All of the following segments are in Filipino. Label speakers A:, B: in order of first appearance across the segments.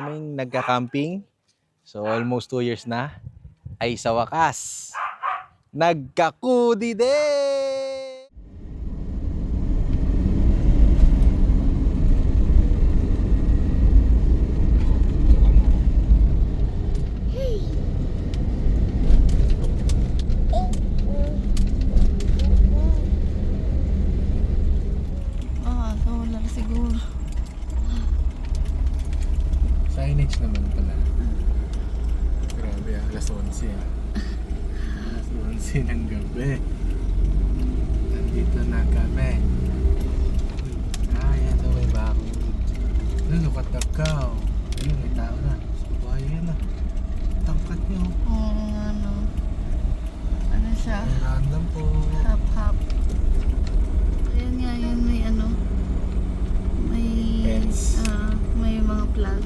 A: namin nagka-camping. So almost 2 years na. Ay sa wakas, nagkakudi din!
B: Solar siguro.
A: Signage naman pala. Grabe alas 11 ah. Alas 11 ng gabi. Nandito na kami. Yan daw may bakod. Look at the cow. Ayun, may tao na. Bahay yan ah. Tangkat niyo.
B: Ano siya?
A: Random po.
B: Hap-hap. Ayan nga, yan may may
A: Fence.
B: may mga plug.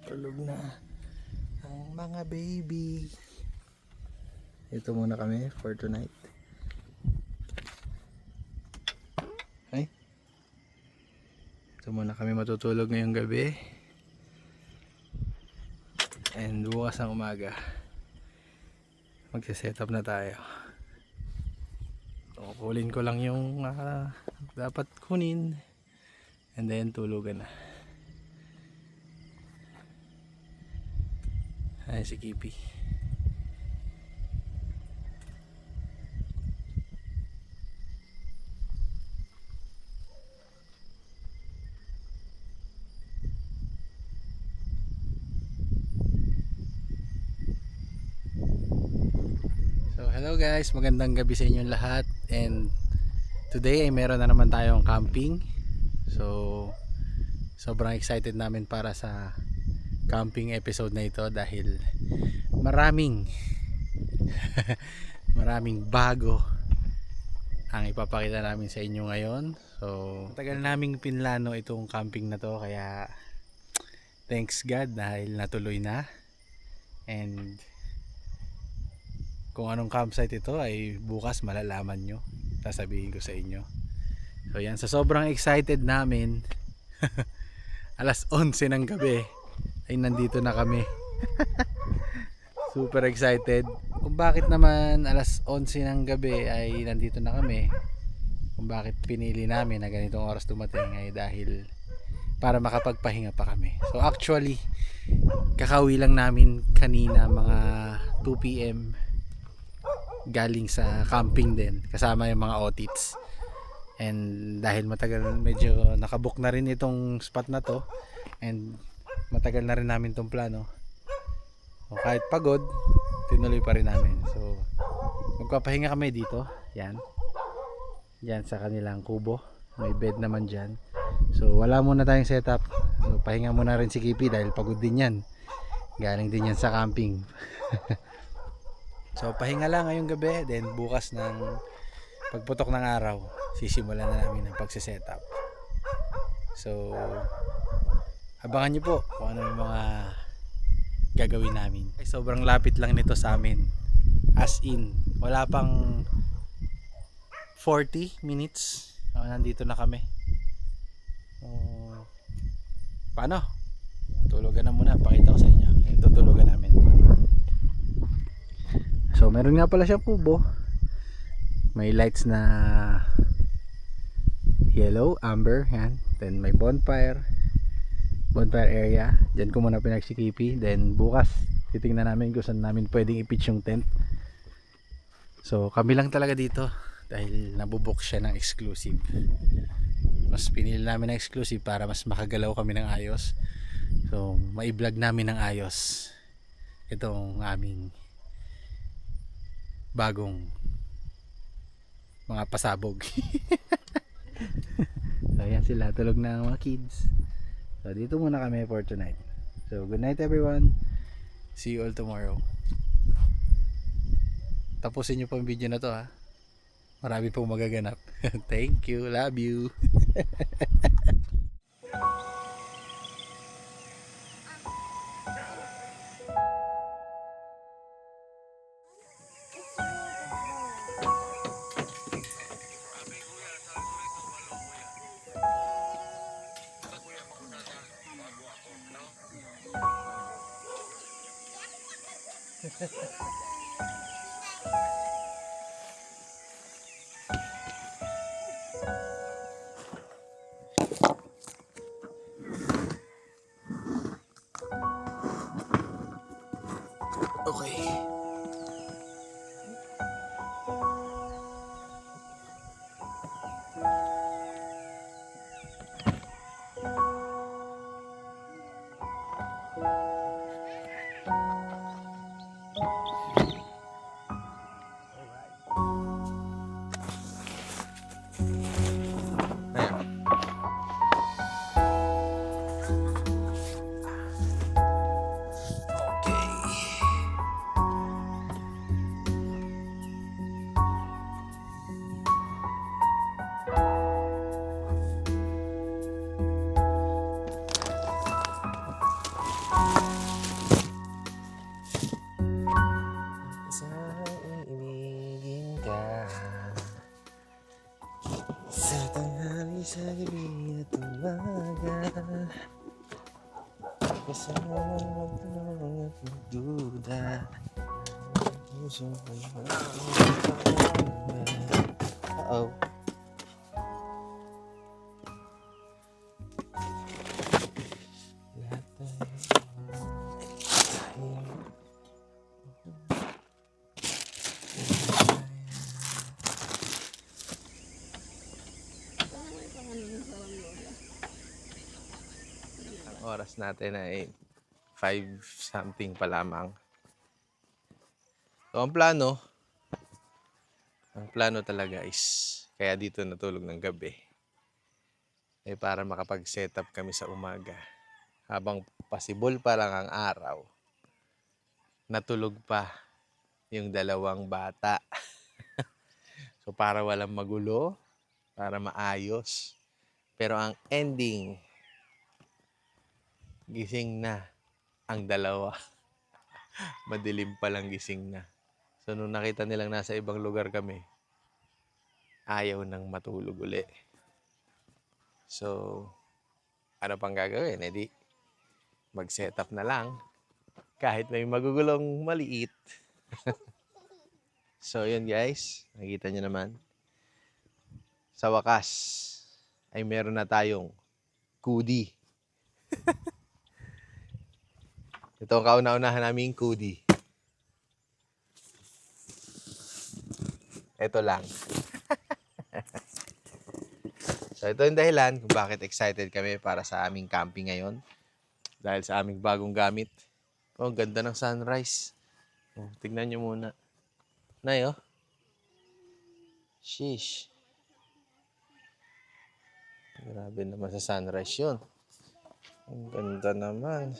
A: Tulog na ang mga baby. Ito muna kami for tonight. Ay. Ito muna kami matutulog ngayong gabi. And bukas ng umaga magse-set up na tayo. So, kunin ko lang yung dapat kunin and then tulugan na. Ay si Kipi. So hello guys, magandang gabi sa inyong lahat. And today ay meron na naman tayong camping. So sobrang excited namin para sa camping episode na ito dahil maraming maraming bago ang ipapakita namin sa inyo ngayon. So matagal naming pinlano itong camping na to, kaya thanks God dahil natuloy na. And kung anong campsite ito ay bukas malalaman nyo, sasabihin ko sa inyo. So yan, sa sobrang excited namin alas 11 ng gabi ay nandito na kami. Super excited. Kung bakit naman alas 11 ng gabi ay nandito na kami, kung bakit pinili namin na ganitong oras dumating, ay dahil para makapagpahinga pa kami. So actually kakauwi lang namin kanina mga 2 PM galing sa camping din, kasama yung mga otits. And dahil matagal, medyo nakabook na rin itong spot na to, and matagal na rin namin tong plano, o kahit pagod tinuloy pa rin namin. So magpapahinga kami dito, yan sa kanilang kubo, may bed naman dyan. So wala muna tayong setup, so pahinga muna rin si Kipi dahil pagod din yan, galing din yan sa camping. So pahinga lang ngayong gabi, then bukas ng pagputok ng araw sisimulan na namin ang pagse-setup. So abangan nyo po kung ano yung mga gagawin namin. Ay, sobrang lapit lang nito sa amin, as in wala pang 40 minutes nandito na kami. Paano? Tulugan na muna, pakita ko sa inyo yung tutulugan namin. So meron nga pala siyang kubo, may lights na yellow, amber, yan. Then may bonfire area. Diyan ko muna pinagsikipi. Then bukas titingnan namin kung saan namin pwedeng i-pitch yung tent. So kami lang talaga dito dahil nabubook siya ng exclusive. Mas pinili namin ng exclusive para mas makagalaw kami ng ayos. So mai-vlog namin ng ayos itong aming bagong mga pasabog. So yan sila, tulog na ang mga kids. So dito muna kami for tonight. So good night everyone, see you all tomorrow. Tapusin nyo po yung video na to ha, marami pong magaganap. Thank you, love you. Okay. Ayan. Okay. Sa iibigin ka, sa tanghali, sa gabi at umaga, kasama magtanong at magduda, puso ko'y Uh-oh. Lahat ang oras natin ay 5 something pa lamang. So, ang plano talaga is, kaya dito natulog ng gabi, ay para makapag-set up kami sa umaga. Habang possible pa lang ang araw, natulog pa yung dalawang bata. So, para walang magulo, para maayos. Pero ang ending, gising na ang dalawa. Madilim pa lang gising na. So, nung nakita nilang nasa ibang lugar kami, ayaw nang matulog uli. So, ano pang gagawin? Edi, mag-set up na lang. Kahit may magugulong maliit. So, yun guys. Nakita nyo naman. Sa wakas, ay meron na tayong kudi. Ito ang kauna-unahan naming kudi. Ito lang. So, ito yung dahilan kung bakit excited kami para sa aming camping ngayon. Dahil sa aming bagong gamit. Oh, ganda ng sunrise. Oh, tignan nyo muna. Nay, oh. Sheesh. Grabe naman sa sunrise yun. Ang ganda naman.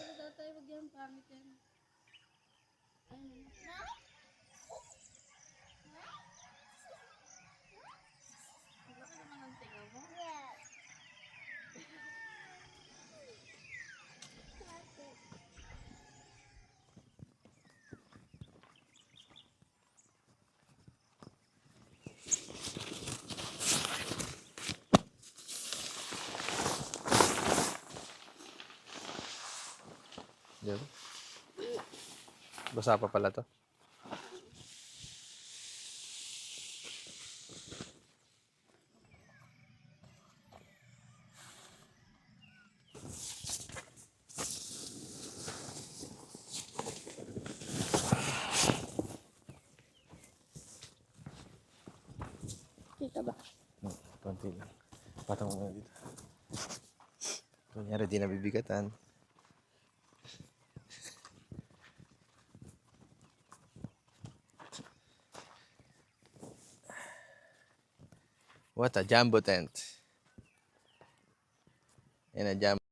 A: Diba? Basa pa pala to.
B: Kita ba?
A: Konti lang. Patong mo dito. Kunyari di nabibigatan. What a jumbo tent. Yan a jumbo.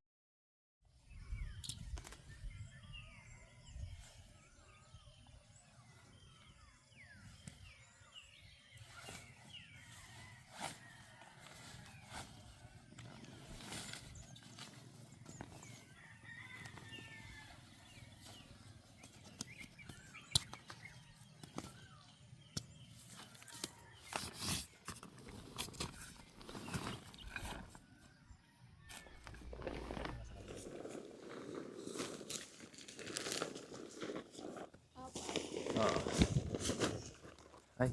A: Ay.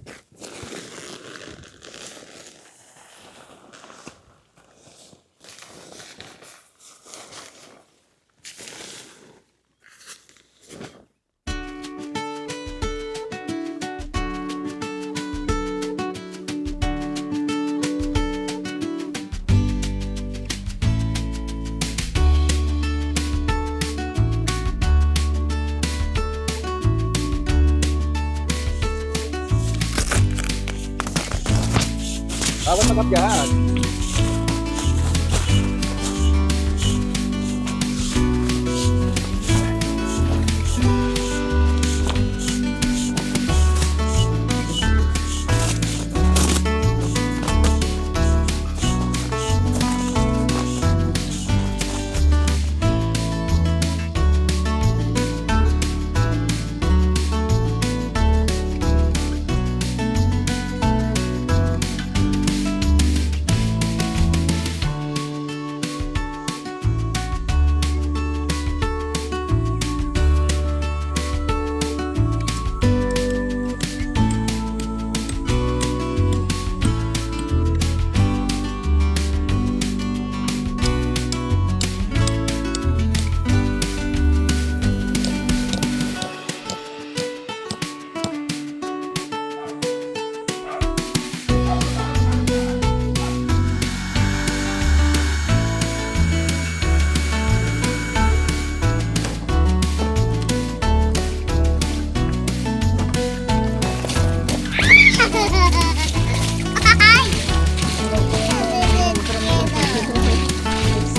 A: Bawat tapat yan.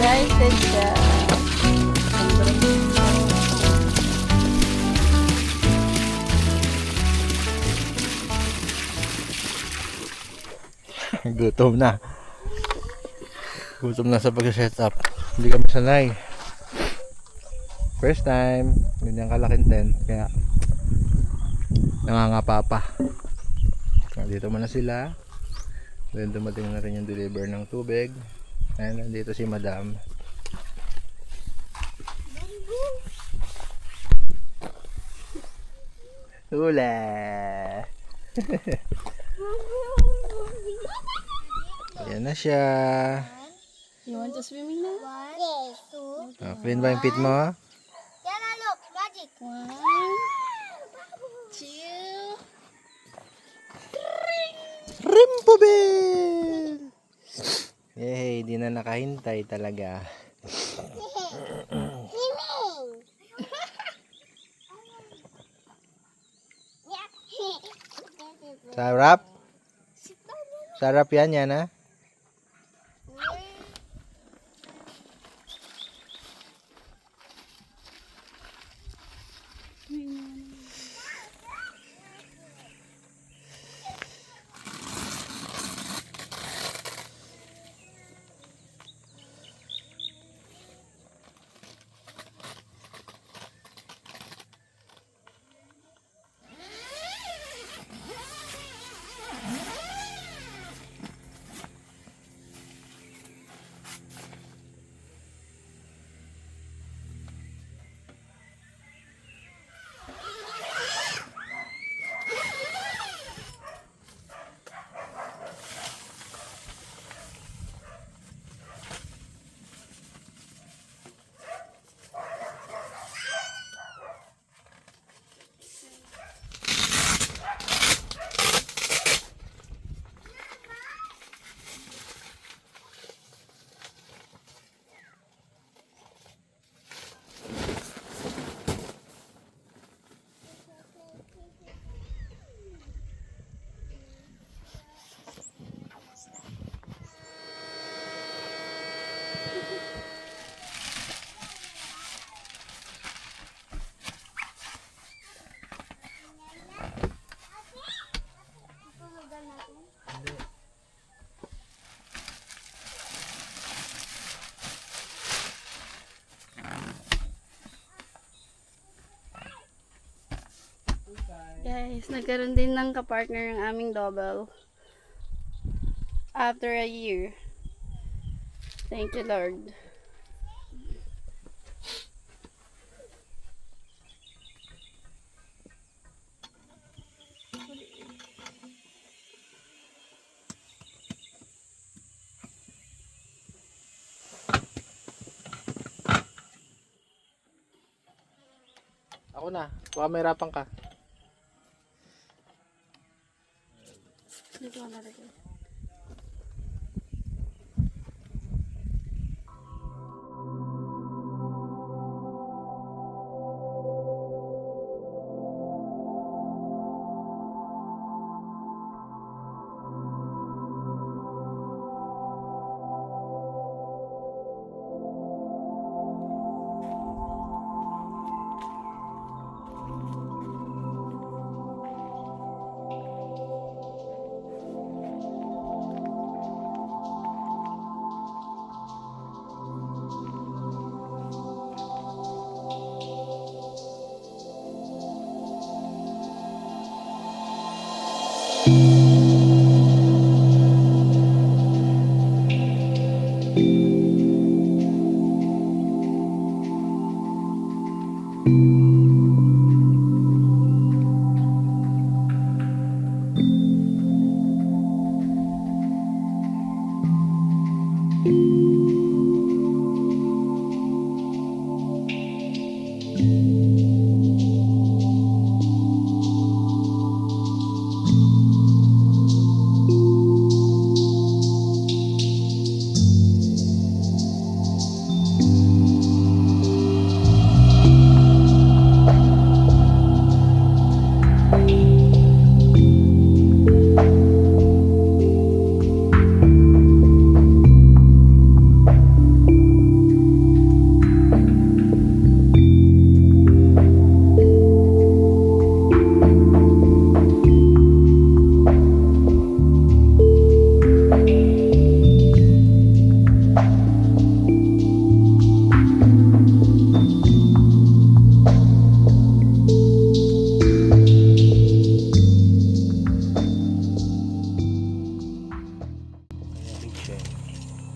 B: Excited siya.
A: Gutom na. Gutom na sa pag-set up. Hindi kami sanay. First time, ganyan kalaking tent. Kaya nangangapa pa. Dito muna sila. Then dumating na rin yung deliver ng tubig. Ayan, nandito si Madam. Hula! Ayan na siya.
B: You want to swimming now?
C: Yes, two.
A: Clean ba yung pit mo?
C: Yana, look, magic.
B: 1, 2.
A: Rimpobel! Yay, di na nakahintay talaga.
C: Swimming.
A: Sarap? Sarap yan, Yana?
B: Guys, nagkaroon din ng kapartner ang aming double. After a year. Thank you, Lord.
A: ko na. Baka mahirapan ka.
B: Dito ko nalagay.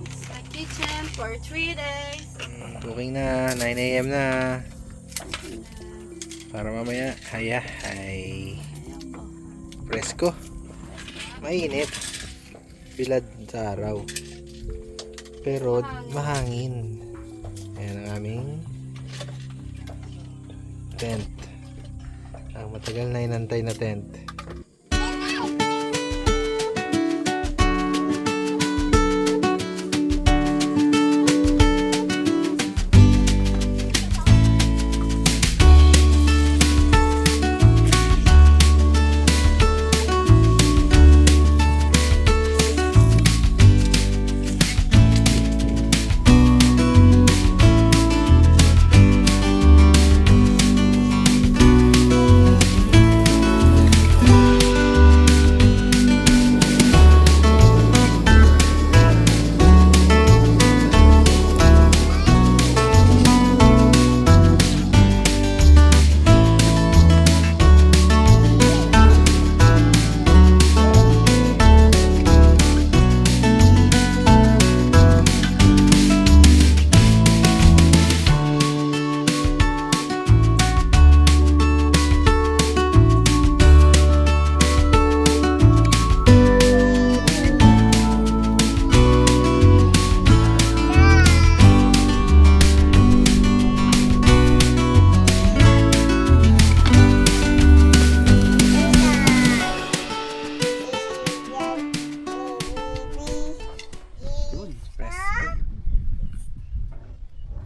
B: It's the kitchen for 3 days.
A: Booking na, 9 a.m. na. Para mamaya, ay presko. Mainit. Bilad sa araw. Pero mahangin. Ayan ang aming tent. Ang matagal na inantay na tent.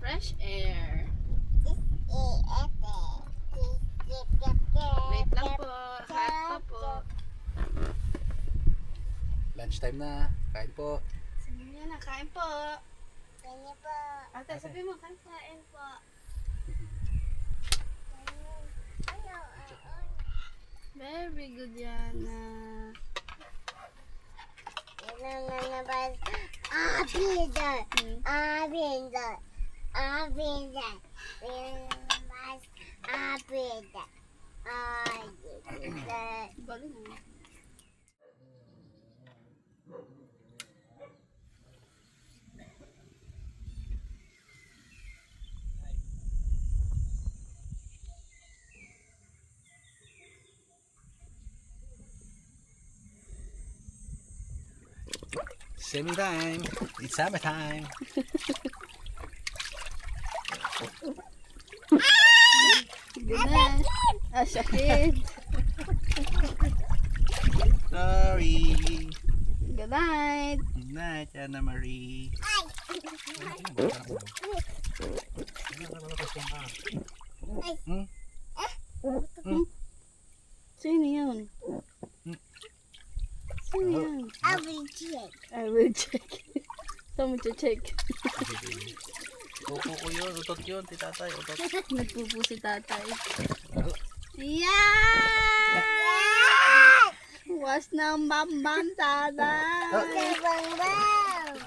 B: Fresh air. Wait lang po. Hot pa po.
A: Lunchtime na. Kain po.
B: Sabi niya na, kain po. Ate, sabi mo, kain po.
C: Kain po.
B: Very good, Yana. Galing mo.
A: Same time. It's summer time.
B: Good night. Ah, sakit.
A: Sorry.
B: Good night.
A: Good night, Anna Marie.
B: Sino yun? Sino yun?
C: I will check.
B: I will check. Saan mo check?
A: Kuko ko yun, utot yun, ti tatay, utot.
B: Nagpupo si tatay. Yeah! Was ng bambam tatay.
C: Bang bang.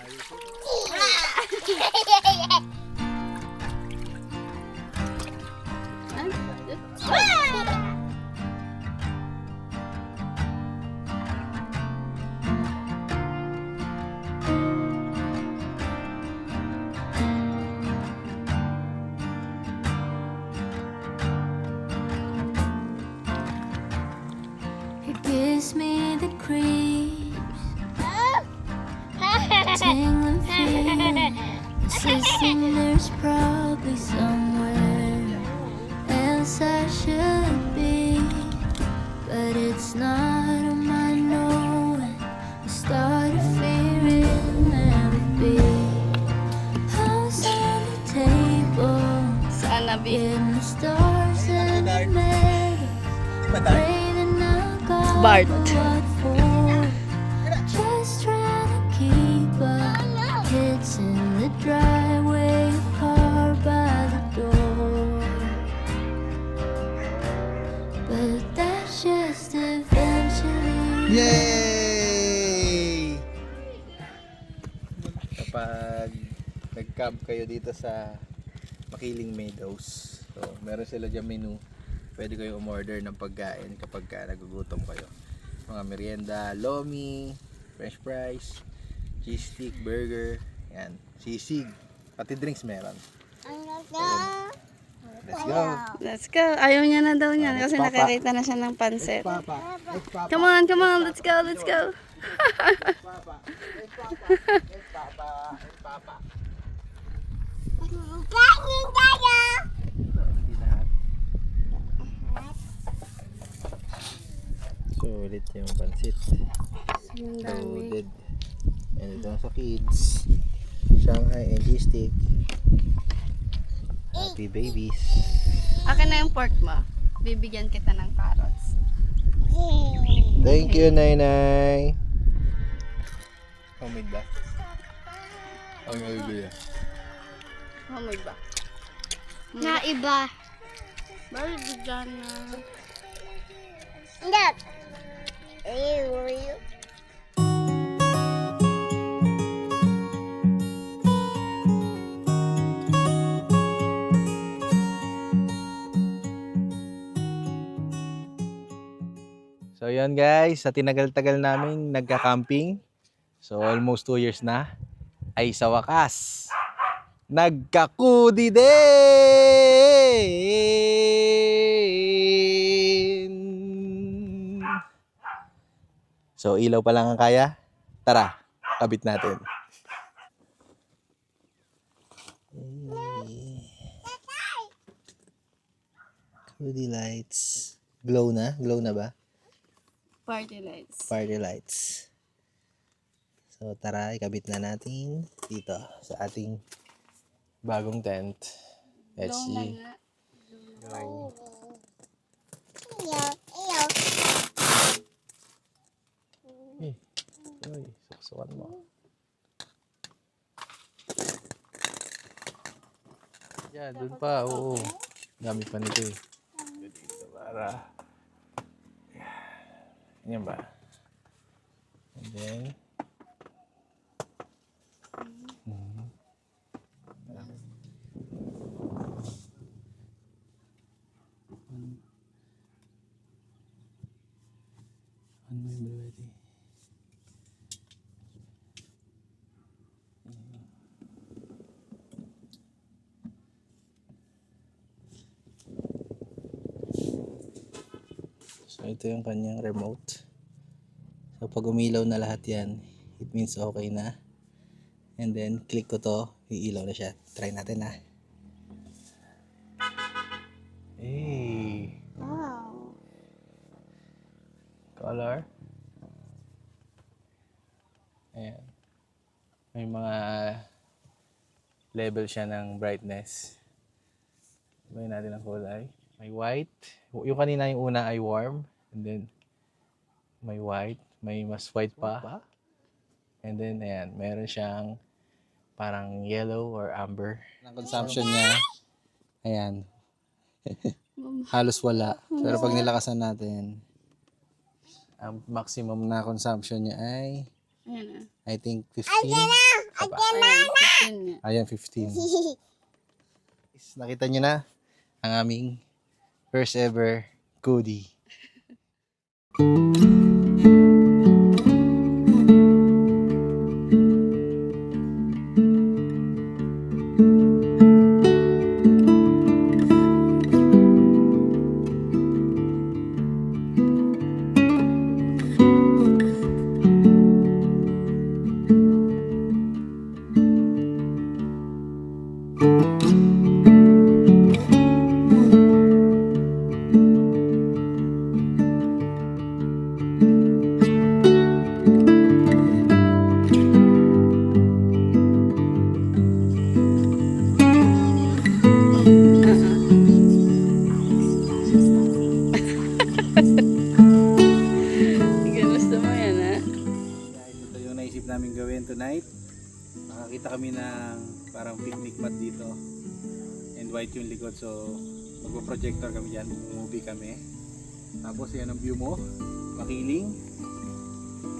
D: It gives me the creeps, tingling feet, insisting there's probably somewhere else I should be, but it's not on my knowing. I started fearing there would be house on the table,
B: Saan na, B?
D: in the stars and the meadows.
B: Bart.
D: What for? Just trying to keep up. Kids in the driveway, car by the door. But that's just eventually.
A: Yay! Kapag nag-camp kayo dito sa Makiling Meadows, so meron sila dyan menu. Pwede kayo umorder ng pagkain kapag nagugutom kayo. Mga merienda, lomi, french fries, cheese stick, burger, yan, sisig, pati drinks meron. Let's go!
B: Let's go. Ayaw niya na daw niya kasi
A: Papa.
B: nakakita na siya ng pansit.
A: Papa! Let's Papa!
B: Come on, come on. Let's go, let's go.
A: Papa! Let's Papa! Let's Papa! Let's Papa! Hindi lahat. Sulit yung pansit.
B: Ang dami.
A: Loaded. And ito na sa kids. Shanghai and cheese stick. Happy babies.
B: Akin na yung pork mo. Bibigyan kita ng carrots.
A: Thank you, Nainay. Homemade ba? Ay, ba yan?
B: Homemade ba?
C: Na iba.
B: Bakit bigyan na?
C: Look. Ew.
A: So yun guys, sa tinagal-tagal namin nagka-camping, so almost 2 years na, ay sa wakas, nagkakudi din! So ilaw pa lang ang kaya, tara, kabit natin. Kudi lights, glow na ba?
B: Party lights.
A: Party lights. So tara, ikabit na natin dito sa ating bagong tent. Let's
B: Long na
A: see.
B: nga.
A: Uy, suksukan mo. Yeah, dun pa, oo. Dami pa nito eh. Dito para. Yan ba? And then, ano yung ready? So ito yung kanyang remote. So pag umilaw na lahat yan, it means okay na. And then click ko to, iilaw na siya. Try natin na. Hey. color. Ayan. May mga level siya ng brightness. Sabayin natin ang kulay. May white. Yung kanina yung una ay warm. And then, may white. May mas white pa. And then, ayan. Meron siyang parang yellow or amber. Ang consumption niya, ayan. Halos wala. Pero pag nilakasan natin, ang maximum na consumption niya ay,
B: Ayan na.
A: I think 15.
B: Ayan, 15 nga.
A: Ayan, 15. Nakita niyo na ang aming first ever goodie.
B: Gusto mo yan, ha?
A: Guys, ito yung naisip namin gawin tonight. Nakakita kami ng parang picnic mat dito. And white yung likod, so magpo-projector kami dyan, movie kami. Tapos yan ang view mo, makiling.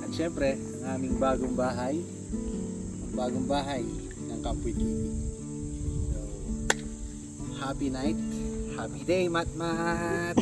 A: At syempre, ang aming bagong bahay ng Campoy TV. So, happy night, happy day, Matmat!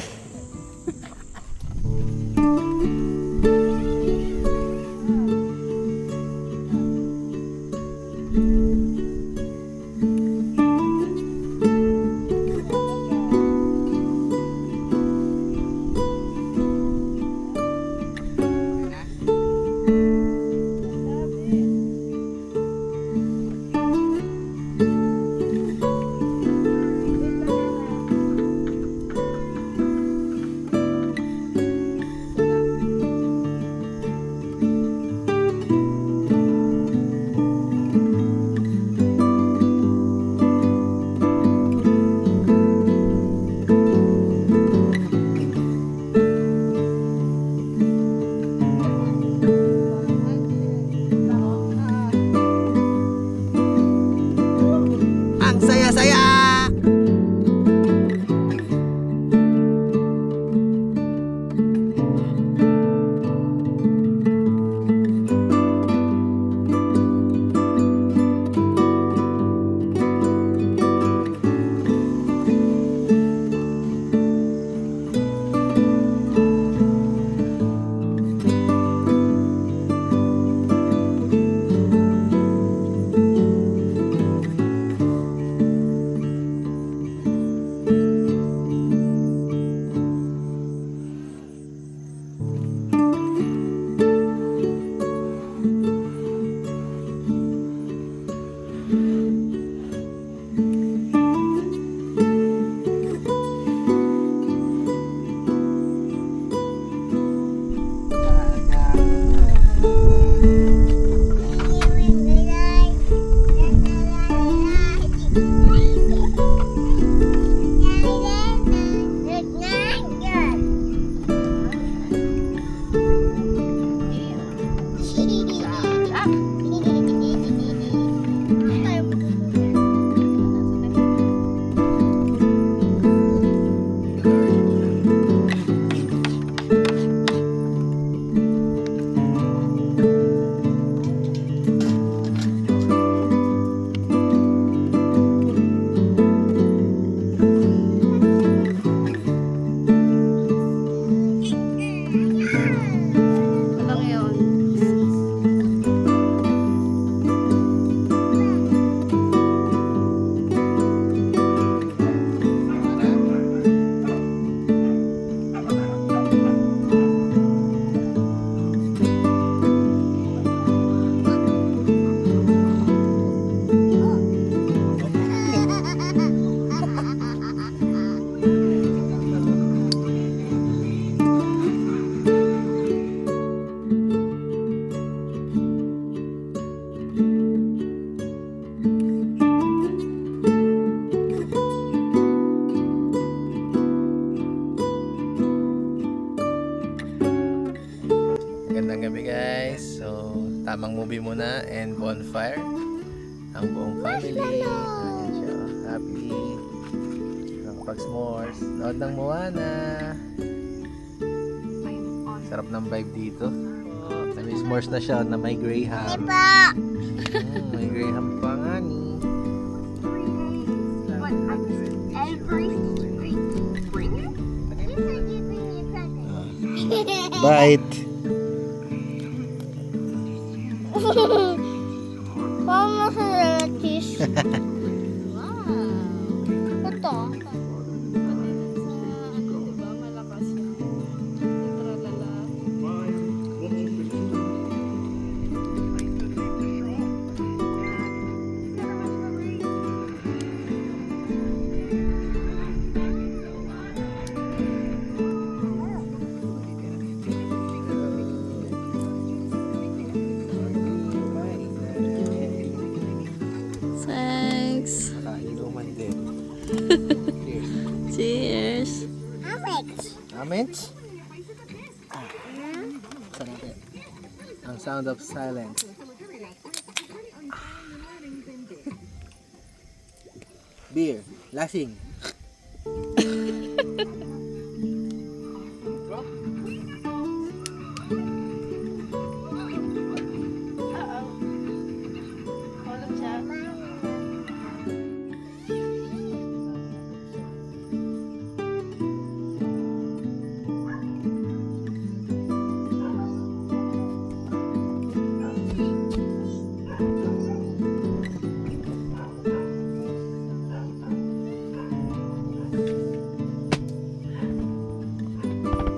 A: gabi guys. So, tamang movie muna and bonfire. Ang buong family. Ayan siya. Happy. Nakapag-s'mores. Nood ng Moana. Sarap ng vibe dito. May s'mores na siya na may graham.
C: Pa!
A: May graham pa nga ni. Bite.
C: Mama sa relatis. Ito.
B: Diba malakas yun? Tralala. Thanks.
A: Nakainuman din.
B: Cheers.
C: Alex.
A: Amens? Sarap eh. Ang sound of silence. Beer. Lasing.
B: Ulam siya.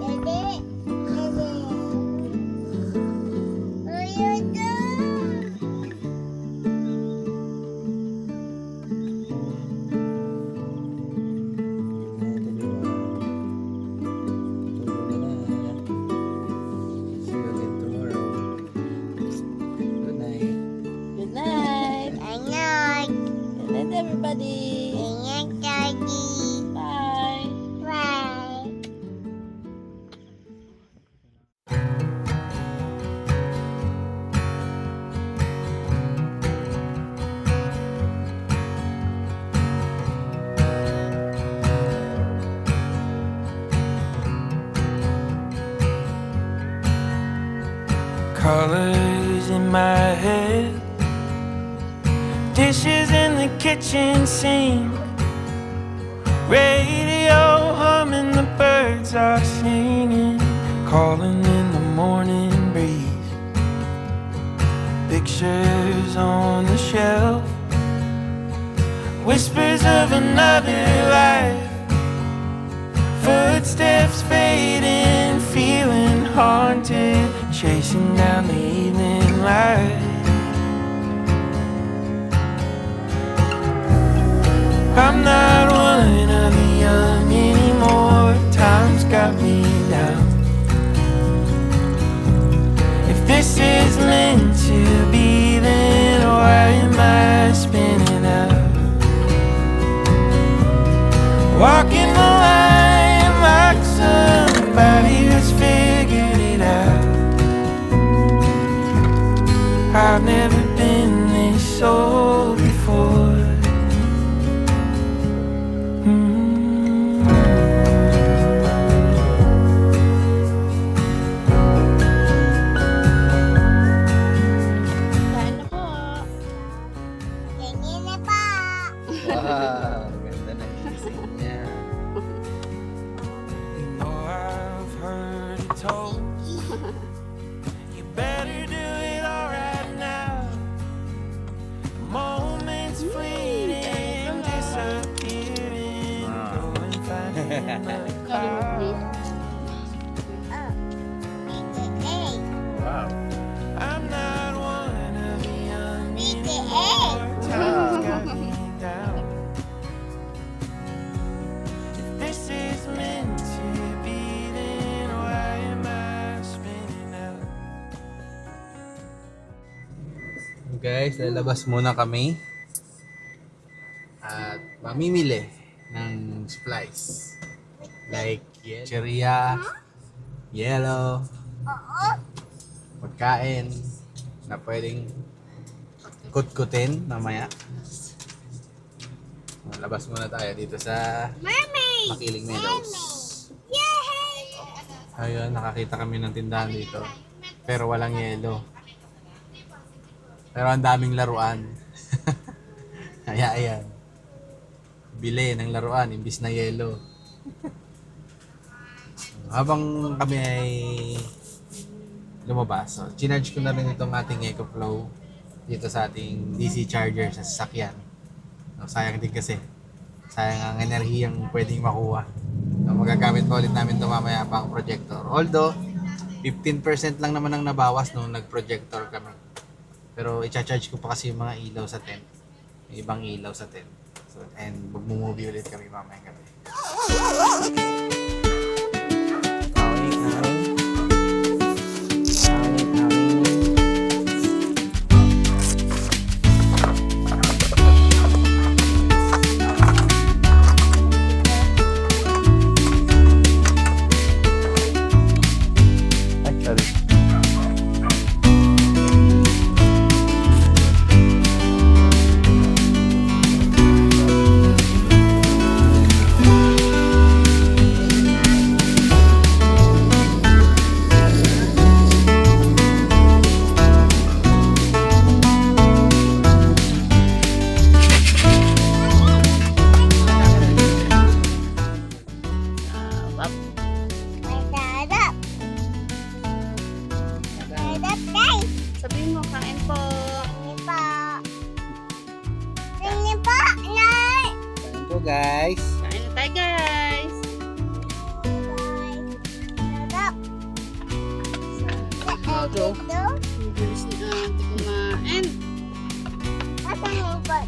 C: Dede. Dede. Ayuda.
A: See you again tomorrow. Good night.
B: Good night.
C: Ayun.
B: Good night, everybody.
C: Ayun, Daddy.
B: Bye.
C: Bye.
E: Colors in my head, dishes in the kitchen sink, radio humming, the birds are singing, calling in the morning breeze. Pictures on the shelf, whispers of another life, footsteps fading, feeling haunted, chasing down the evening light. I'm not one of the young anymore. Time's got me down. If this is meant to be, then why am I spinning out? Walking the line like somebody who's figured it out. I've never been this old before.
B: Kain na po.
C: Ganyan na pa.
A: Wow, ganda ng gising niya.
E: You know I've heard it told, you better do it all right now. The moment's fleeting, disappearing, go and find another cloud.
A: Wow.
E: I'm not one of the young
C: BTS.
E: anymore. Time's got me down. If this is meant to be, then why am I spinning out?
A: Guys, lalabas muna kami at mamimili ng supplies like cheria, yellow, pagkain na pwedeng kutkutin mamaya. Labas muna tayo dito sa Makiling Meadows. Ayun, nakakita kami ng tindahan dito. Pero walang yelo. Pero ang daming laruan. Kaya ayan. Bili ng laruan imbis na yelo. Habang kami ay lumabas, so, chinarge ko na rin itong ating EcoFlow dito sa ating DC charger sa sasakyan. So, sayang din kasi. Sayang ang enerhiyang pwedeng makuha. So, magagamit pa ulit namin ito mamaya pang projector. Although, 15% lang naman ang nabawas nung nag-projector kami. Pero i-charge ko pa kasi yung mga ilaw sa tent. Yung ibang ilaw sa tent. So, and magmumovie ulit kami mamaya gabi. Ay, sorry.
C: Madadap. Madadap, guys.
B: Sabihin mo, kain po.
C: Ini po. Ini po, Nay.
A: Kain po guys.
B: Kain na tayo, guys.
C: Madadap.
B: Ito.
C: Ito.
B: Ang bilis na ate kumain.
C: Asan yung pot?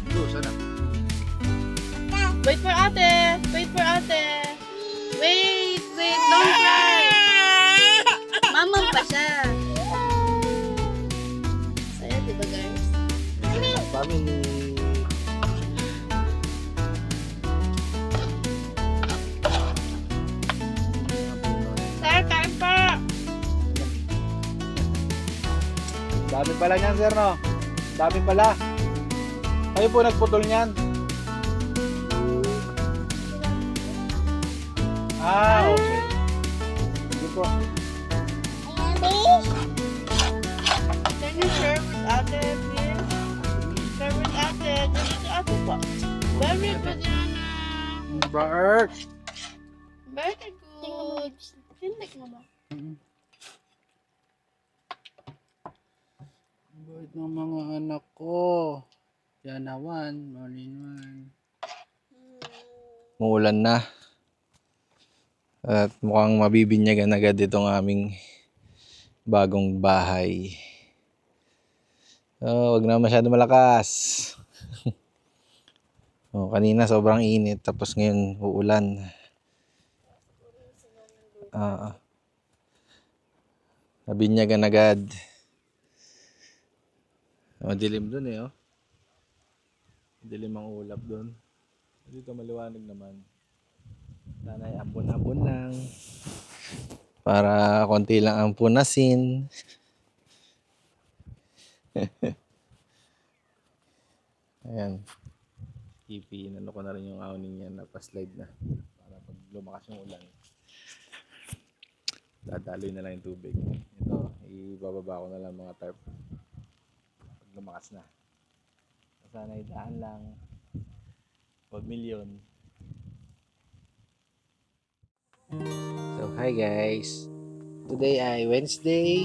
B: Wait for ate. Wait for ate. Wait. Don't cry. Mamam pa siya. Saya, di ba, guys?
A: Family.
B: Sir, kain pa.
A: Dami pala niyan, sir, no? Dami pala. Kayo po nagputol niyan. Ah, okay. Sige po.
C: Ayan, babe.
B: Can you share with ate, please? Share with ate. Dito si ate po. Very good, Yana.
A: Bart.
B: Very good. Tindik mo ba?
A: Bart ng mga anak ko. Yanawan, Malinwan. Muulan na. At mukhang mabibinyagan agad itong aming bagong bahay. Oh, wag na masyado malakas. Oh, kanina sobrang init tapos ngayon uulan. Nabinyagan agad. Madilim dun eh, oh. Dilim ang ulap dun. Dito maliwanag naman. Sana ay apon-apon lang. Para konti lang ang punasin. Ayan. Inano ko na rin yung awning niya na pa-slide na. Para pag lumakas yung ulan, dadaloy na lang yung tubig. Ito, ibababa ko na lang mga tarp. Pag lumakas na. Sana idaan lang. 1 million. So, hi guys. Today ay Wednesday.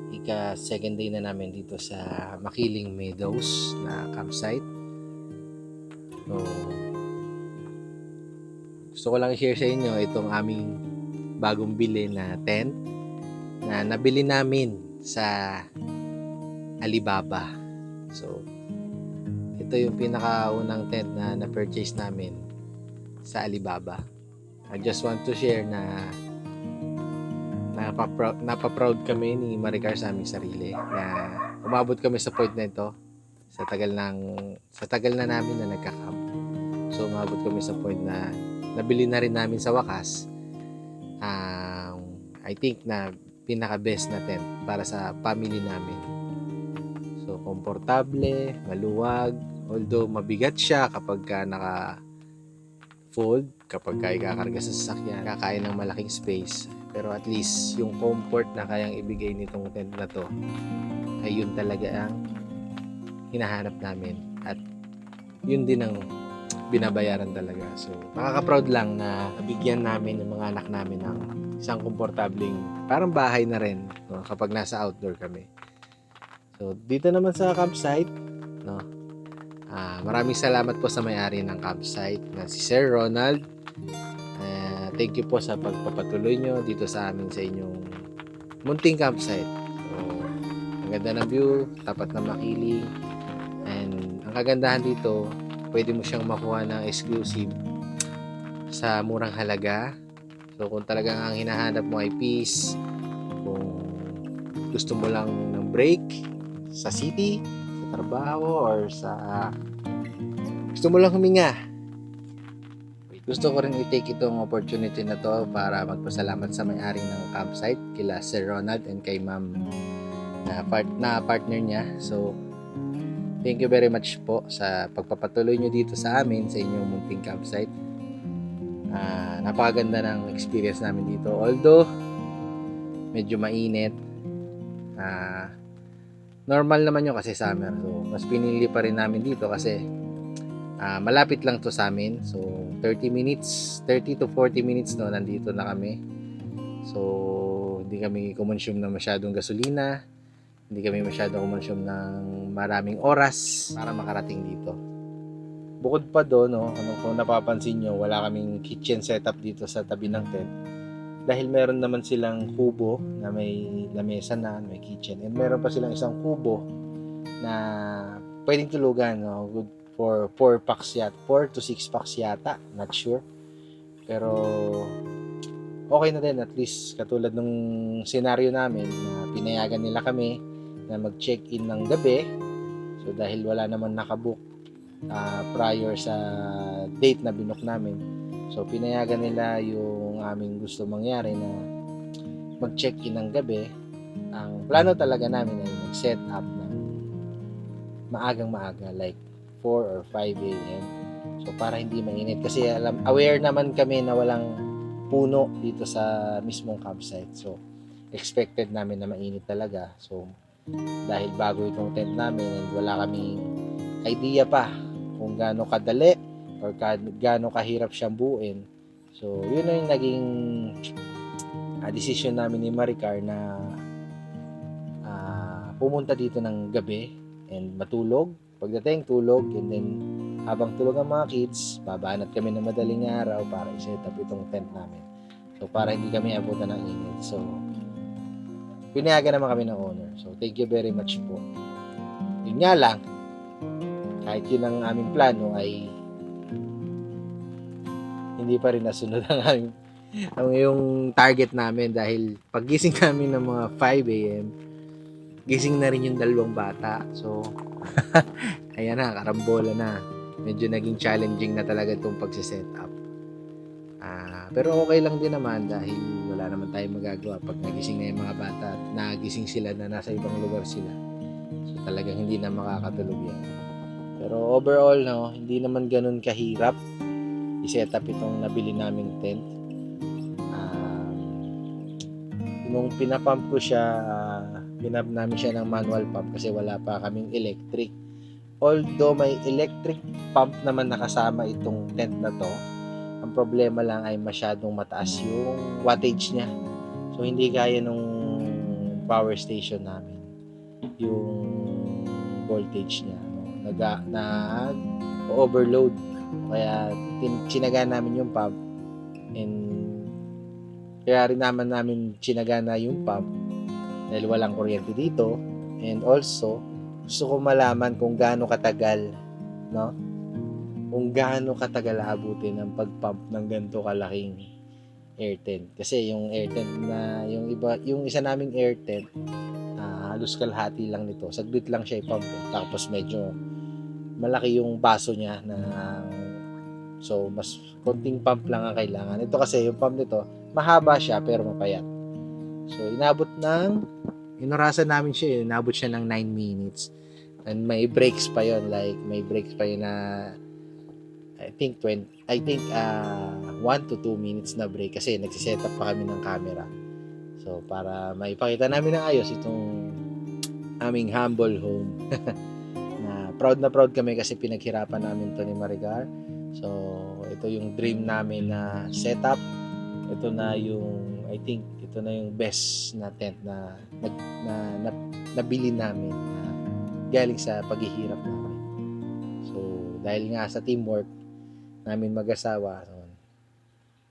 A: Ika-second day na namin dito sa Makiling Meadows na campsite. So, gusto ko lang i-share sa inyo itong aming bagong bili na tent na nabili namin sa Alibaba. So, ito yung pinakaunang tent na na-purchase namin sa Alibaba. I just want to share na napaproud kami ni Maricar sa aming sarili na umabot kami sa point na ito sa tagal na namin na nagka-camp. So umabot kami sa point na nabili na rin namin sa wakas. I think na pinaka-best na tent para sa family namin. So, komportable, maluwag, although mabigat siya kapag ka naka-fold, kapag ka ikakarga sa sasakyan, kakain ng malaking space. Pero at least, yung comfort na kayang ibigay nitong tent na to, ay yun talaga ang hinahanap namin. At yun din ang binabayaran talaga. So, nakaka-proud lang na nabigyan namin yung mga anak namin ng isang komportabling, parang bahay na rin, no, kapag nasa outdoor kami. So, dito naman sa campsite, no, maraming salamat po sa may-ari ng campsite na si Sir Ronald. Thank you po sa pagpapatuloy nyo dito sa amin sa inyong munting campsite. So, ang ganda ng view, tapat na Makili. And ang kagandahan dito, pwede mo siyang makuha ng exclusive sa murang halaga. So, kung talagang ang hinahanap mo ay peace, kung gusto mo lang ng break sa city, sa trabaho, or sa gusto mo lang huminga, gusto ko rin i-take itong opportunity na to para magpasalamat sa may-ari ng campsite, kila Sir Ronald and kay Ma'am na partner niya. So, thank you very much po sa pagpapatuloy nyo dito sa amin, sa inyong munting campsite. Napakaganda ng experience namin dito. Although, medyo mainit. Normal naman yun kasi summer. So, mas pinili pa rin namin dito kasi malapit lang to sa amin. So, 30 to 40 minutes no, nandito na kami. So, hindi kami kumonsume ng masyadong gasolina. Hindi kami masyadong kumonsume ng maraming oras para makarating dito. Bukod pa doon, no, kung napapansin nyo, wala kaming kitchen setup dito sa tabi ng tent. Dahil meron naman silang kubo na may lamesa na, may kitchen. And meron pa silang isang kubo na pwedeng tulugan, no, good for 4 packs yata, 4 to 6 packs yata, not sure. Pero okay na din, at least katulad nung senaryo namin na pinayagan nila kami na mag-check-in ng gabi. So dahil wala naman nakabook prior sa date na binook namin, so pinayagan nila yung aming gusto mangyari na mag-check-in ng gabi. Ang plano talaga namin ay mag-set up ng maagang-maaga, like 4 or 5 a.m. So, para hindi mainit. Kasi aware naman kami na walang puno dito sa mismong campsite. So, expected namin na mainit talaga. So, dahil bago itong tent namin and wala kaming idea pa kung gaano kadali or gaano kahirap siyang buuin. So, yun na yung naging decision namin ni Maricar na pumunta dito ng gabi and matulog. Pagdating, tulog, and then habang tulog ang mga kids, babanat kami ng madaling araw para i-set up itong tent namin. So, para hindi kami abutan ng init. So, pinayagan naman kami ng owner. So, thank you very much po. Yun nga lang, kahit yun ang aming plano ay hindi pa rin nasunod ang yung target namin dahil paggising namin ng mga 5 a.m., gising na rin yung dalawang bata. So, ayan na, karambola na. Medyo naging challenging na talaga itong pagsiset up. Pero okay lang din naman dahil wala naman tayong magagawa pag nagising na yung mga bata at nagising sila na nasa ibang lugar sila. So, talagang hindi na makakatulog yan. Pero overall, no, hindi naman ganun kahirap i-set up itong nabili naming tent. Nung pinapump ko siya, pinump namin siya ng manual pump kasi wala pa kaming electric. Although may electric pump naman nakasama itong tent na to, ang problema lang ay masyadong mataas yung wattage niya. So hindi gaya nung power station namin, yung voltage niya, no? Nag-overload. Kaya sinaga namin yung pump, and kaya rin namin sinagana yung pump dahil walang kuryente dito. And also, gusto ko malaman kung gaano katagal, no? Kung gaano katagal aabutin ang pag-pump ng ganito kalaking air tent. Kasi yung air tent na, yung isa naming air tent, halos kalahati lang nito. Saglit lang siya i-pump. Tapos medyo malaki yung baso niya na, so mas konting pump lang ang kailangan. Ito kasi yung pump nito, mahaba siya pero mapayat. So, inorasan namin siya, inabot siya ng 9 minutes. And may breaks pa yon, like may breaks pa yun na I think 1 to 2 minutes na break kasi nagsiset up pa kami ng camera. So, para maipakita namin ng ayos itong aming humble home. Na proud kami kasi pinaghirapan namin to ni Maricar. So, ito yung dream namin na setup. Ito na yung, I think, ito na yung best na tent na nabili namin na galing sa paghihirap namin. So, dahil nga sa teamwork namin mag-asawa, so,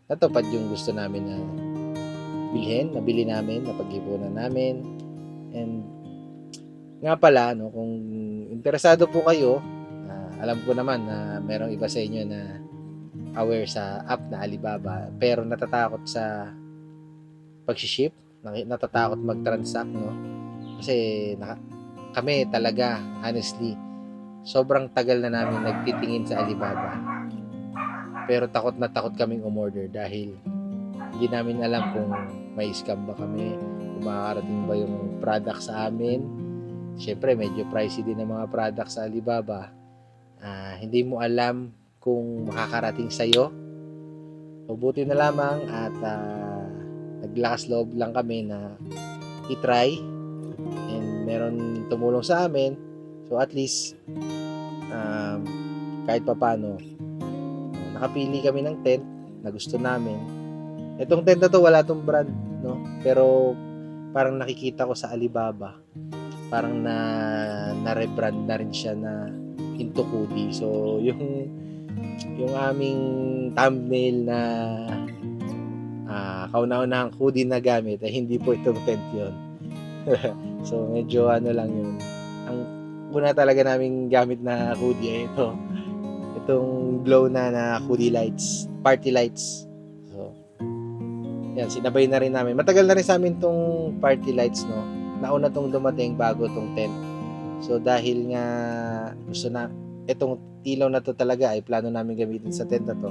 A: natupad yung gusto namin na nabili namin, napag-ipunan namin. And nga pala, no, kung interesado po kayo, alam ko naman na merong iba sa inyo na aware sa app na Alibaba, pero natatakot sa pag-ship, natatakot mag-transact, no? Kasi kami talaga, honestly, sobrang tagal na namin nagtitingin sa Alibaba. Pero takot na takot kaming umorder dahil hindi namin alam kung may scam ba kami, kung makakarating ba yung product sa amin. Siyempre, medyo pricey din ang mga product sa Alibaba. Hindi mo alam kung makakarating sa'yo. Mabuti na lamang at naglakas loob lang kami na i-try. And meron tumulong sa amin. So at least, kahit papano, nakapili kami ng tent na gusto namin. Itong tent na to, wala tong brand, no? Pero parang nakikita ko sa Alibaba, parang na-rebrand na rin siya na Into Hoodie. So, yung aming thumbnail na kauna-unahang hoodie na gamit ay hindi po itong tent yun. So, medyo ano lang yun. Ang una talaga naming gamit na hoodie ay itong glow na hoodie lights, party lights. So, yan, sinabay na rin namin. Matagal na rin sa amin tong party lights, no? Nauna tong dumating bago tong tent. So, dahil nga gusto na, itong ilaw na to talaga ay plano namin gamitin sa tent na to.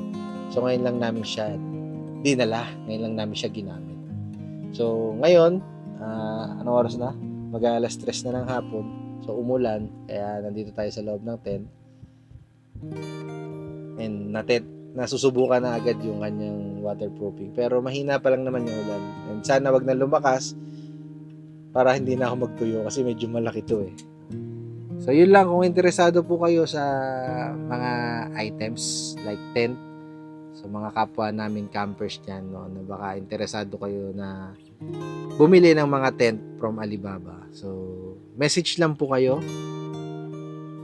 A: So, ngayon lang namin siya dinala. Ngayon lang namin siya ginamit. So, ngayon, anong oras na? Mag-alas 3 na ng hapon. So, umulan. Kaya nandito tayo sa loob ng tent. And nasusubukan na agad yung kanyang waterproofing. Pero mahina pa lang naman yung ulan. And sana wag na lumakas para hindi na ako magtuyo kasi medyo malaki to eh. So yun lang, kung interesado po kayo sa mga items like tent, so mga kapwa namin campers dyan, no, na baka interesado kayo na bumili ng mga tent from Alibaba. So message lang po kayo,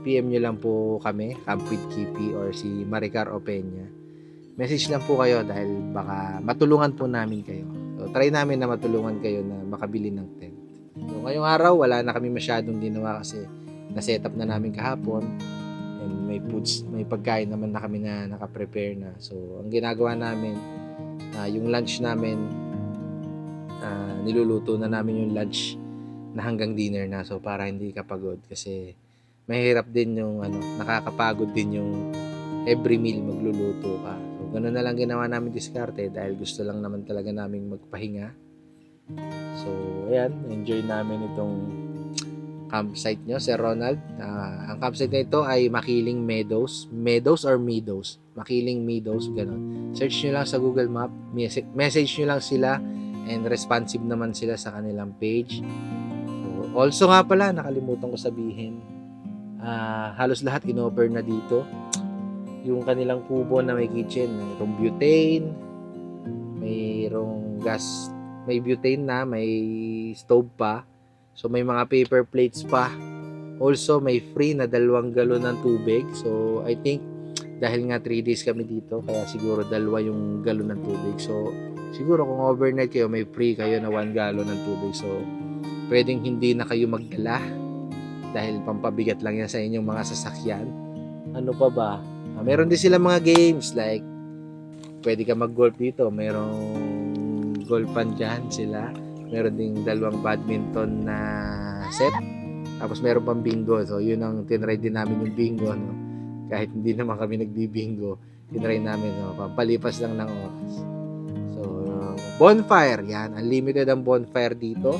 A: PM nyo lang po kami, Camp with Kipi or si Maricar Opeña. Message lang po kayo dahil baka matulungan po namin kayo. So try namin na matulungan kayo na makabili ng tent. So ngayong araw wala na kami masyadong ginawa kasi na-set up na namin kahapon and may pagkain naman na kami na naka-prepare na. So ang ginagawa namin, yung lunch namin, niluluto na namin yung lunch na hanggang dinner na. So para hindi ka pagod kasi mahirap din yung nakakapagod din yung every meal magluluto ka. So ganun na lang ginawa namin diskarte dahil gusto lang naman talaga naming magpahinga. So ayan, enjoy namin itong campsite nyo, Sir Ronald. Ang campsite na ito ay Makiling Meadows. Meadows or Meadows? Makiling Meadows, ganun. Search nyo lang sa Google Map. Message nyo lang sila and responsive naman sila sa kanilang page. So, also nga pala, nakalimutan ko sabihin, halos lahat in-offer na dito. Yung kanilang kubo na may kitchen, mayroong butane, mayroong gas, may butane na, may stove pa. So, may mga paper plates pa. Also, may free na 2 galon ng tubig. So, I think, dahil nga 3 days kami dito, kaya siguro 2 yung galon ng tubig. So, siguro kung overnight kayo, may free kayo na 1 galon ng tubig. So, pwedeng hindi na kayo magdala dahil pampabigat lang yan sa inyong mga sasakyan. Ano pa ba? Meron din sila mga games like, pwede ka mag-golf dito. Merong golfan dyan sila. Meron ding 2 badminton na set. Tapos meron pang bingo. So, yun ang tinry din namin yung bingo. No? Kahit hindi naman kami nagbibingo, tinry namin. No? Pampalipas lang ng oras. So, bonfire. Yan, unlimited ang bonfire dito.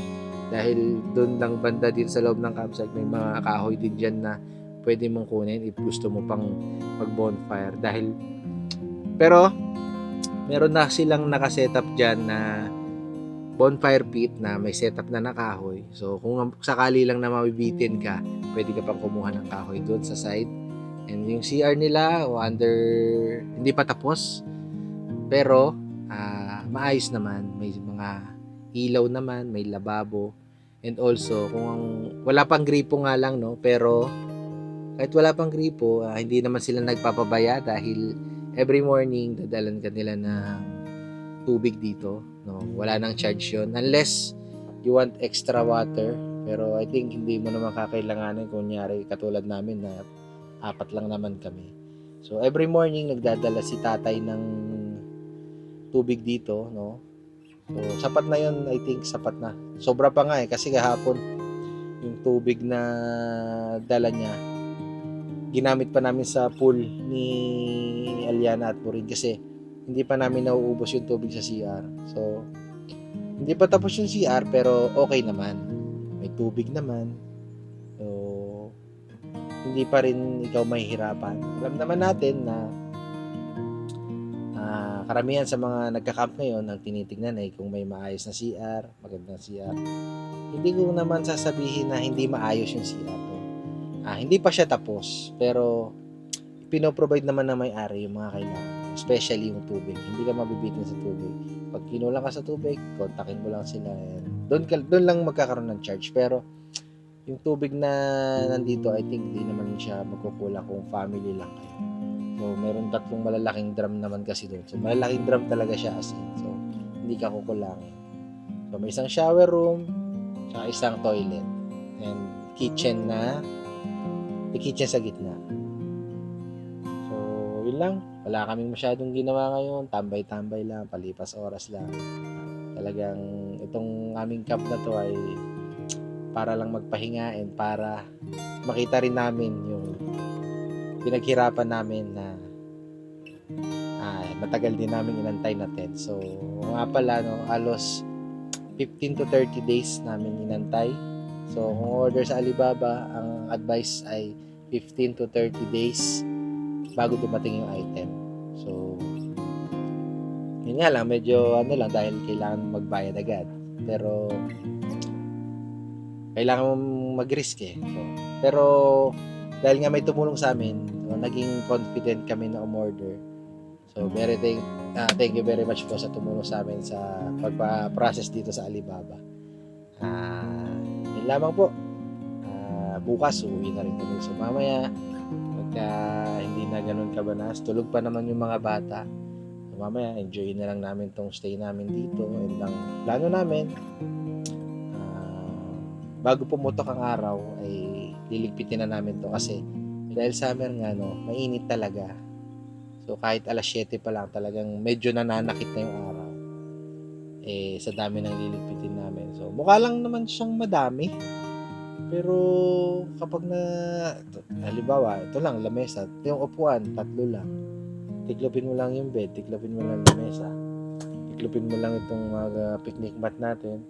A: Dahil doon lang banda din sa loob ng campsite, may mga kahoy din dyan na pwede mong kunin if gusto mo pang mag-bonfire. Pero, meron na silang nakasetup dyan na bonfire pit na may setup na nakahoy. So, kung sakali lang na mabibitin ka, pwede ka pang kumuha ng kahoy doon sa side. And yung CR nila, hindi pa tapos. Pero, maayos naman. May mga ilaw naman, may lababo. And also, kung wala pang gripo nga lang, no? Pero, kahit wala pang gripo, hindi naman sila nagpapabaya dahil every morning, dadalan ka nila ng tubig dito. No? Wala nang charge yun. Unless you want extra water. Pero I think hindi mo naman kakailanganin. Kunyari, katulad namin na 4 lang naman kami. So, every morning, nagdadala si tatay ng tubig dito, no? So, sapat na yun, I think, sapat na. Sobra pa nga kasi kahapon, yung tubig na dala niya, ginamit pa namin sa pool ni Aliana at Purin kasi hindi pa namin nauubos yung tubig sa CR. So, hindi pa tapos yung CR pero okay naman. May tubig naman. So, hindi pa rin ikaw mahihirapan. Alam naman natin na karamihan sa mga nagka-camp ngayon ang tinitingnan ay kung may maayos na CR, magandang CR. Hindi ko naman sasabihin na hindi maayos yung CR to. Hindi pa siya tapos, pero pinoprovide naman ng may-ari yung mga kailangan, especially yung tubig. Hindi ka mabibitin sa tubig. Pag kinulang ka sa tubig, kontakin mo lang sila. Doon lang magkakaroon ng charge. Pero yung tubig na nandito, I think hindi naman siya magkukulang kung family lang kayo. So, meron 3 malalaking drum naman kasi doon. So, malalaking drum talaga siya as in. So, hindi ka kukulangin. So, may isang shower room, tsaka isang toilet. And kitchen may kitchen sa gitna. So, yun lang. Wala kaming masyadong ginawa ngayon. Tambay-tambay lang, palipas oras lang. Talagang itong aming camp na to ay para lang magpahinga and para makita rin namin yung pinaghirapan namin na matagal din namin inantay na tent. So, nga pala, no, halos 15 to 30 days namin inantay. So, kung order sa Alibaba, ang advice ay 15 to 30 days bago dumating yung item. So, yun nga lang, medyo dahil kailangan magbayad agad. Pero, kailangan mong mag-risk eh. So, pero, dahil nga may tumulong sa amin, so, naging confident kami na umorder. So, thank you very much po sa tumulong sa amin sa pagpa-process dito sa Alibaba. Yun lamang po. Bukas, uuwi na rin kami. So, mamaya, pagka hindi na ganun kabanas, tulog pa naman yung mga bata. So, mamaya, enjoy na lang namin tong stay namin dito. And ang plano namin, bago pumutok ang araw, ay liligpitin na namin to kasi dahil summer nga, no, mainit talaga. So, kahit alas 7 pa lang, talagang medyo nananakit na yung araw. Sa dami ng liligpitin namin. So, mukha lang naman siyang madami. Pero, kapag halimbawa, ito lang, lamesa. Ito yung upuan, 3 lang. Tiklopin mo lang yung bed, tiklopin mo lang yung lamesa. Tiklopin mo lang itong mga picnic mat natin.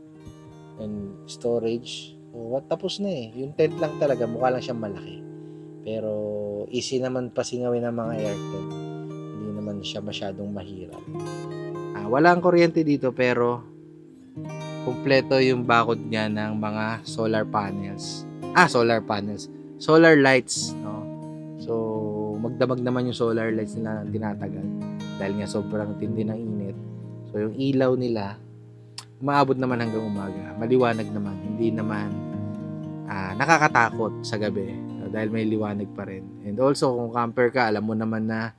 A: And storage. So, tapos na eh. Yung tent lang talaga, mukha lang siyang malaki. Pero, easy naman pasingawin ng mga air tent. Hindi naman siya masyadong mahirap. Wala ang kuryente dito pero kumpleto yung bakod niya ng mga solar panels. Solar lights, no? So, magdamag naman yung solar lights nila na tinatagal dahil nga sobrang tindi ng init. So, yung ilaw nila umaabot naman hanggang umaga. Maliwanag naman, hindi naman nakakatakot sa gabi, no? Dahil may liwanag pa rin. And also, kung camper ka, alam mo naman na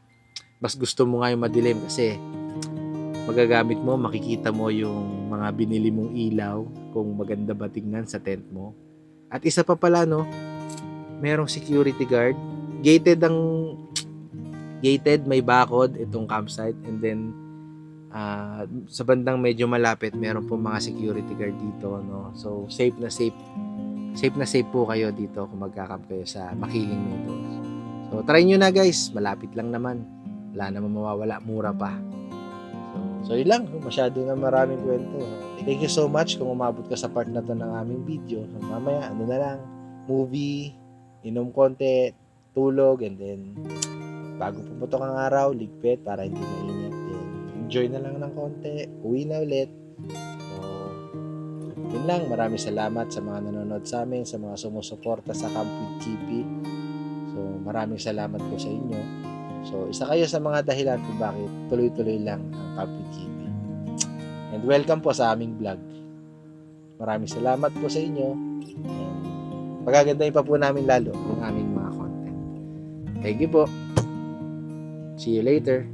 A: mas gusto mo nga yung madilim kasi magagamit mo, makikita mo yung mga binili mong ilaw kung maganda ba tingnan sa tent mo. At isa pa pala, no, merong security guard. Gated, may bakod itong campsite, and then sa bandang medyo malapit meron po mga security guard dito, no. So safe na safe po kayo dito kung magka-camp kayo sa Makiling Meadows. So try nyo na guys, malapit lang naman, wala namang mawawala, mura pa. So So yun lang, masyado na maraming kwento. Thank you so much kung umabot ka sa part na to ng aming video. So, mamaya, ano na lang, movie, inom konti, tulog, and then bago pumutok ang araw, ligpit para hindi mainit. Then, enjoy na lang ng konti, uwi na ulit. So, yun lang, maraming salamat sa mga nanonood sa amin, sa mga sumusuporta sa Camp with Kipi. So, maraming salamat po sa inyo. So, isa kayo sa mga dahilan kung bakit tuloy-tuloy lang ang Camp with Kipi. And welcome po sa aming vlog. Maraming salamat po sa inyo. And pagagandahin pa po namin lalo yung aming mga content. Thank you po. See you later.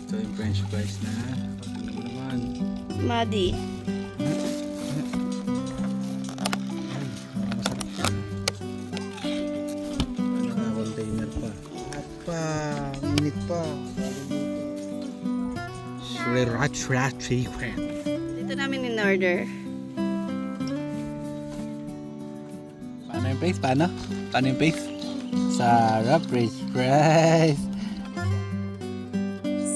A: Ito yung french fries na. Ano naman?
B: Madi.
A: Masarap. Naka-container pa. At pa. Minute pa. Sriracha chicken.
B: Dito namin in order.
A: Paano yung pace? Paano? Paano yung pace? Sarap, french fries.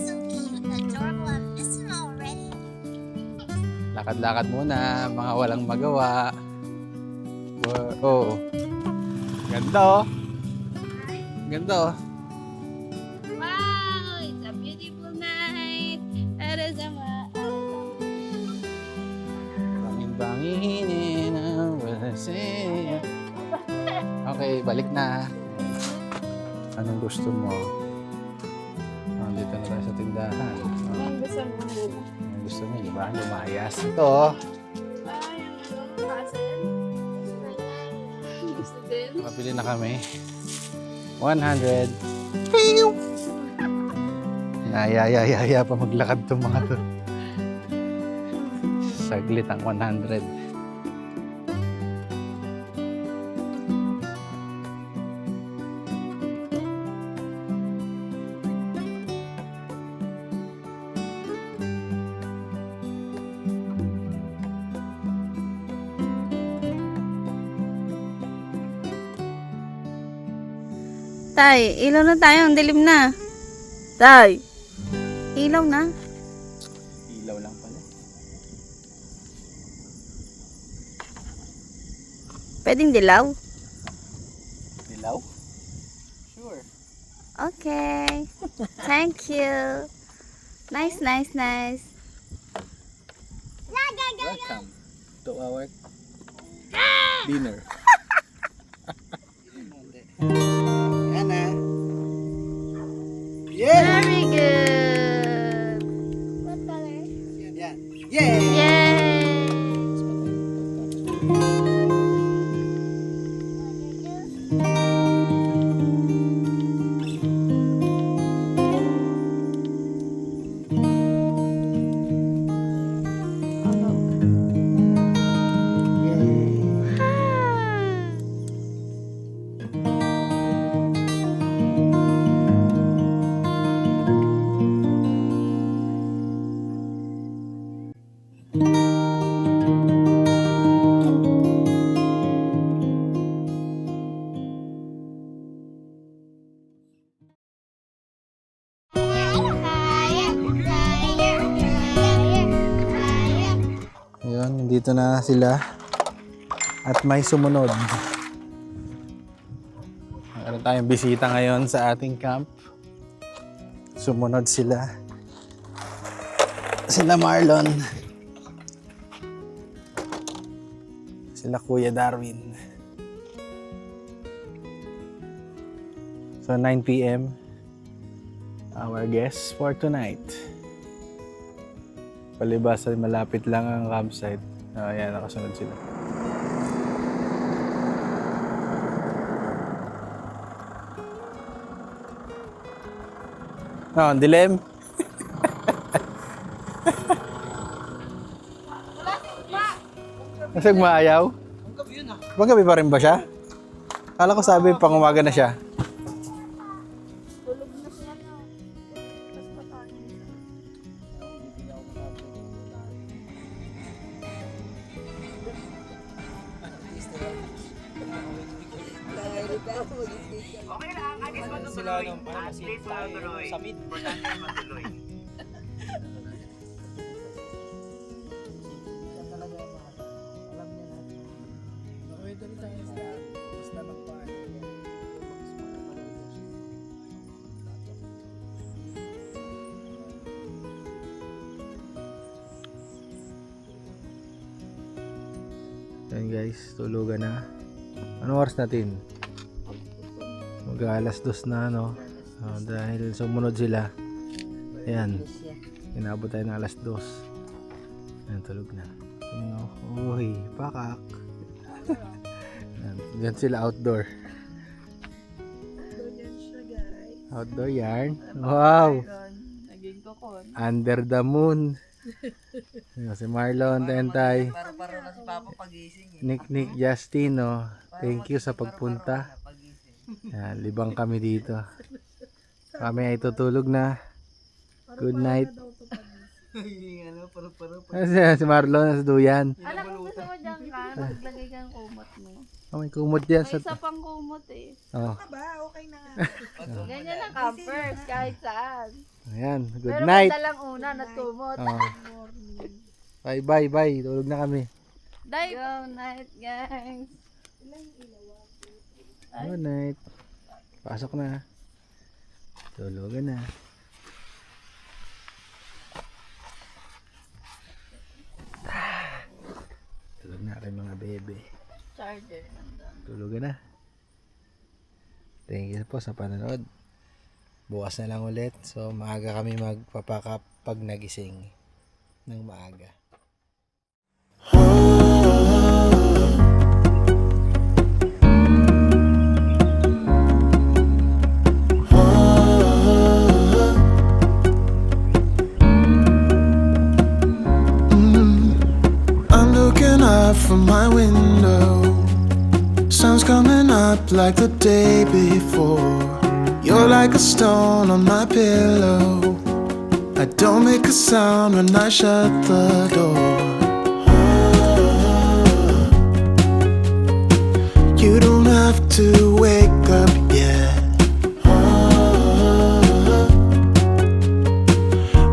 C: So cute and adorable. I miss him already.
A: Lakad-lakad muna, mga walang magawa. Oo. Ganda oh. Ganda oh.
B: Wow! It's a beautiful night.
A: Bangin-banginin ang walasaya. Okay, balik na. Anong gusto mo? Dito na tayo sa tindahan.
B: Ang gusto mo muna.
A: Anong gusto mo? Diba? Lumayas. Ito.
B: Ay, ang puzzle. Gusto din.
A: Mapili na kami. 100. Nayayayaya pa maglakad itong mga to. Saglit ang 100.
B: Tay, ilaw na tayo. Ang dilim na. Tay, ilaw na.
A: Ilaw lang pala.
B: Pwedeng dilaw?
A: Dilaw? Sure.
B: Okay. Thank you. Nice, nice, nice.
A: Welcome to our dinner. Yan na. Yeah!
B: Very good.
C: What color?
A: Yan. Yeah!
B: Yay!
A: Ayun, nandito na sila. At may sumunod. Meron tayong bisita ngayon sa ating camp. Sumunod sila. Sila Marlon. Sila Kuya Darwin. So 9 p.m. Our guests for tonight. Palibasan, malapit lang ang campsite. Ayan, nakasunod sila. Ang dilim. Nasag maayaw? Panggabi pa rin ba siya? Kala ko sabi pang umaga na siya.
F: Okay lang, at least matutuloy. At least matutuloy. Importante matuloy.
A: Yan guys, tulugan na. Anong oras natin? Mag-alas 2 na no. Dahil sumunod sila. Ayan. Inabot tayo ng alas 2. Ayan, tulog na. Uy, pakak. Ayan, dyan sila outdoor. Outdoor yarn. Wow!
B: Naging kokon.
A: Under the moon. Ayan, si Marlon, Tentay.
F: Paro-paro na si Papa pagising eh.
A: Nick, Justin, no. Thank you sa pagpunta. Ayan, libang kami dito. Kami ay tutulog na. Good night. Si Marlon, nasa duyan.
B: Anak, kung gusto mo dyan ka, maglagay ka ng kumot mo.
A: Oh, may kumot yan.
B: May isa pang kumot eh.
A: Oh.
B: Ganyan lang ka first, kahit saan.
A: Ayan, good
B: Pero
A: night.
B: ganda lang una, nagkumot.
A: Oh. Bye. Tulog na kami.
B: Good night, guys.
A: Good night. Pasok na. Tulugan na. Tulog na kayo mga bebe.
B: Charger nandun.
A: Tulugan na. Thank you po sa panonood. Bukas na lang ulit. So maaga kami magpapakap pag nagising ng maaga.
E: I'm looking up from my window. Sun's coming up like the day before. You're like a stone on my pillow. I don't make a sound when I shut the door. You don't have to wake up yet.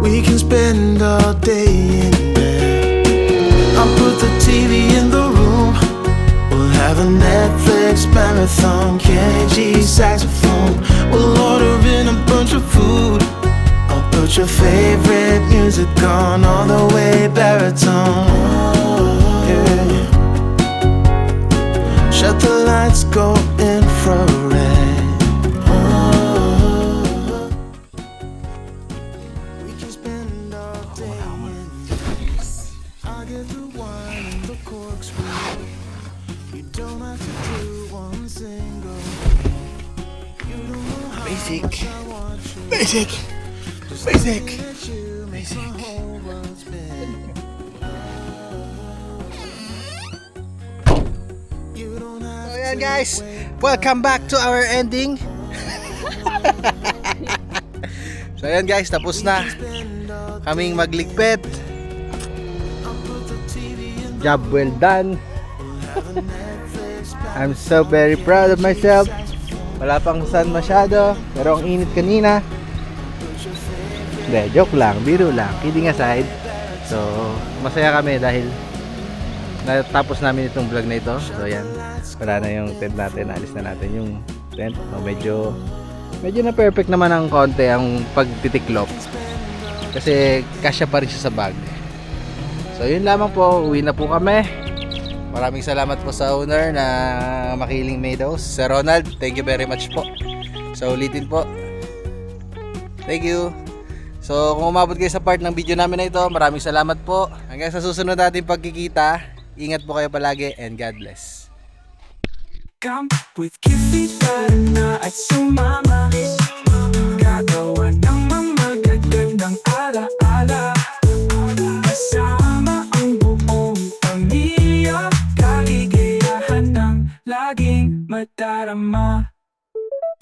E: We can spend all day in bed. I'll put the TV in the room. We'll have a Netflix marathon, Kenny G saxophone. We'll order in a bunch of food. I'll put your favorite music on all the way baritone. Yeah. Shut the lights, go infrared. We can spend all day in this. I'll get the wine and the corkscrew. You don't have to do one single. You don't know how
A: Basic.
E: much I want you.
A: Basic.
E: Just
A: Basic.
E: looking at you makes my whole world spin. You don't have
A: So yan
E: to
A: guys,
E: wait.
A: welcome back to our ending. So yan guys, tapos na kaming magligpit. Job well done. I'm so very proud of myself. Wala pang sun masyado, pero ang init kanina. Hindi, joke lang, biro lang, kidding aside. So, masaya kami dahil natapos namin itong vlog na ito. So yan, wala na yung tent natin, alis na natin yung tent. No, medyo na perfect naman ang konti ang pagtitiklop. Kasi kasya pa rin siya sa bag. So yun lamang po, uwi na po kami. Maraming salamat po sa owner na Makiling Meadows, Sir Ronald. Thank you very much po. So ulitin po. Thank you. So kung umabot kayo sa part ng video namin na ito, maraming salamat po. Hanggang sa susunod natin pagkikita. Ingat po kayo palagi and God bless.
G: Come with kita na at sumama. Gagawa ng mga magagandang ala-ala. Kasama ang buong pamilya. Kaligayahan ng laging madarama.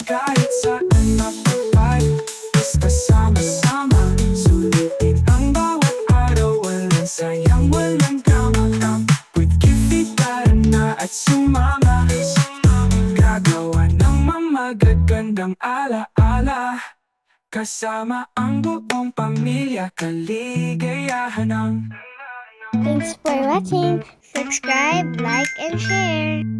G: Kahit saan mapapay, basta sama-sama. Sulitin ang bawat araw, walang sayang, walang kama-kam. With kita na at sumama. Gagawa ng ng alaala. Kasama ang buong pamilya, kaligayahan ng
C: Thanks for watching. Subscribe, like, and share.